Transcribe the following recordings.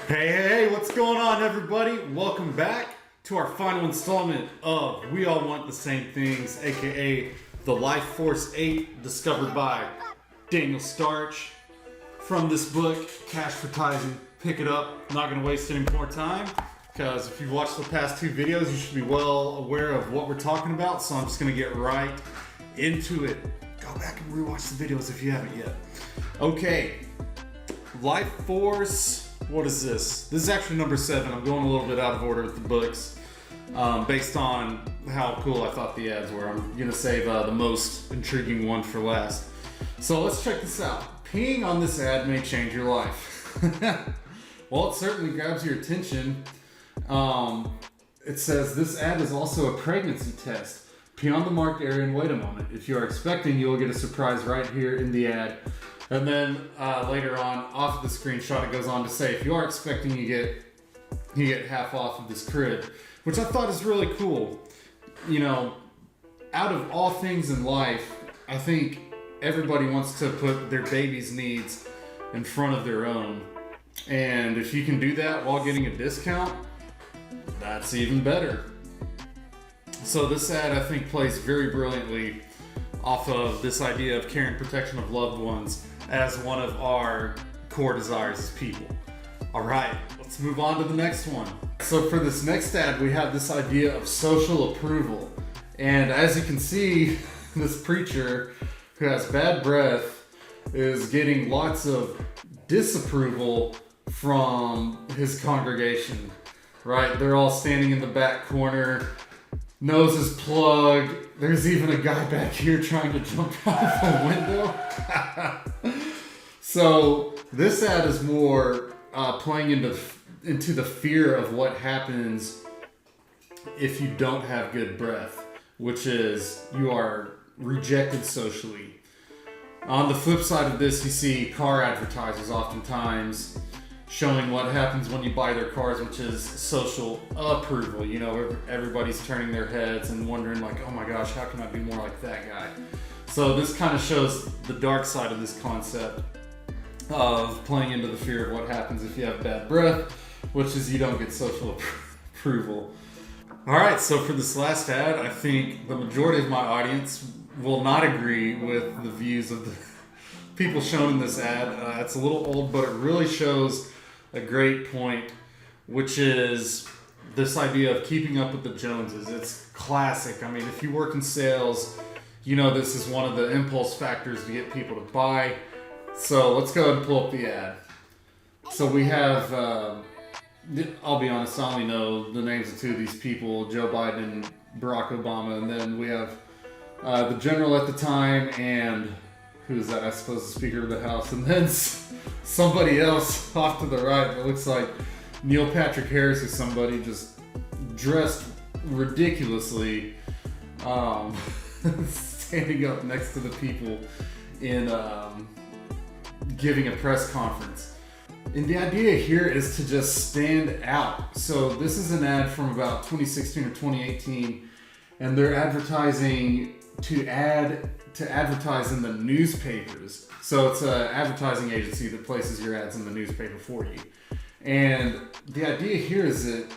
Hey, what's going on, everybody? Welcome back to our final installment of We All Want the Same Things, aka The Life Force 8, discovered by Daniel Starch. From this book, Cashvertising. Pick it up. Not going to waste any more time, because if you've watched the past two videos, you should be well aware of what we're talking about, so I'm just going to get right into it. Go back and rewatch the videos if you haven't yet. Okay, Life Force. What is this? This is actually number 7. I'm going a little bit out of order with the books based on how cool I thought the ads were. I'm going to save the most intriguing one for last. So let's check this out. Peeing on this ad may change your life. Well, it certainly grabs your attention. It says this ad is also a pregnancy test. Pee on the marked area and wait a moment. If you are expecting, you will get a surprise right here in the ad. And then later on, off of the screenshot, it goes on to say, if you are expecting, you get half off of this crib, which I thought is really cool. You know, out of all things in life, I think everybody wants to put their baby's needs in front of their own. And if you can do that while getting a discount, that's even better. So this ad, I think, plays very brilliantly off of this idea of care and protection of loved ones as one of our core desires as people. All right, let's move on to the next one. So for this next ad, we have this idea of social approval. And as you can see, this preacher who has bad breath is getting lots of disapproval from his congregation, right? They're all standing in the back corner, nose is plugged. There's even a guy back here trying to jump out of a window. So this ad is more playing into the fear of what happens if you don't have good breath, which is you are rejected socially. On the flip side of this, you see car advertisers oftentimes showing what happens when you buy their cars, which is social approval. You know, everybody's turning their heads and wondering like, oh my gosh, how can I be more like that guy? So this kind of shows the dark side of this concept of playing into the fear of what happens if you have bad breath, which is you don't get social approval. All right, so for this last ad, I think the majority of my audience will not agree with the views of the people shown in this ad. It's a little old, but it really shows a great point, which is this idea of keeping up with the Joneses. It's classic. I mean, if you work in sales, you know this is one of the impulse factors to get people to buy. So let's go ahead and pull up the ad. So we have, I'll be honest, I only know the names of two of these people, Joe Biden and Barack Obama. And then we have the general at the time and who's that? I suppose the Speaker of the House. And then somebody else off to the right that looks like Neil Patrick Harris or somebody, just dressed ridiculously, standing up next to the people in giving a press conference. And the idea here is to just stand out. So this is an ad from about 2016 or 2018, and they're advertising to advertise in the newspapers. So it's an advertising agency that places your ads in the newspaper for you. And the idea here is that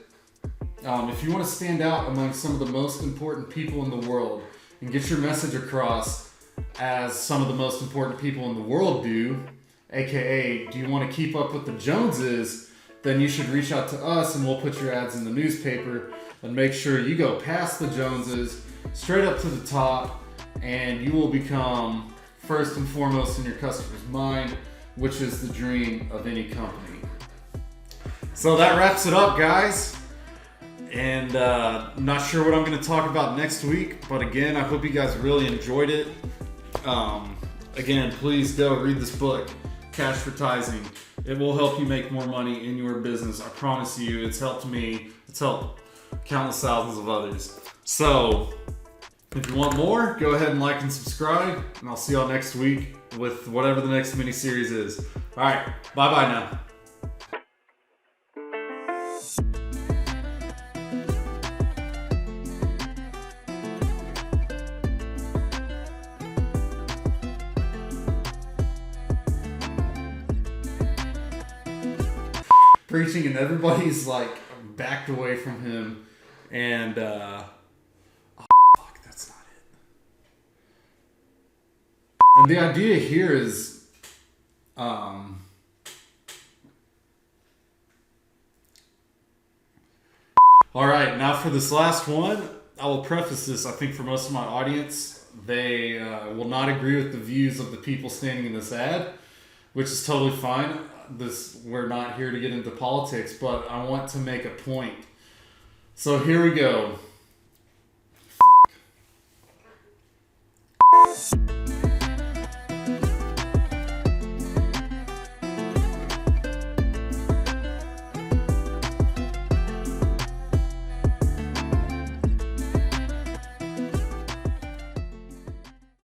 if you want to stand out among some of the most important people in the world and get your message across as some of the most important people in the world do, aka do you want to keep up with the Joneses, then you should reach out to us and we'll put your ads in the newspaper and make sure you go past the Joneses, straight up to the top, and you will become first and foremost in your customer's mind, which is the dream of any company. So that wraps it up, guys. And I'm not sure what I'm going to talk about next week, but again, I hope you guys really enjoyed it. Again, please go read this book, Cashvertising. It will help you make more money in your business. I promise you, it's helped me. It's helped countless thousands of others. So if you want more, go ahead and like and subscribe, and I'll see y'all next week with whatever the next mini-series is. All right, bye-bye now. preaching, and everybody's like backed away from him, and oh, fuck, that's not it. And the idea here is, all right, now for this last one, I will preface this. I think for most of my audience, they will not agree with the views of the people standing in this ad, which is totally fine. We're not here to get into politics, but I want to make a point. So here we go. Fuck.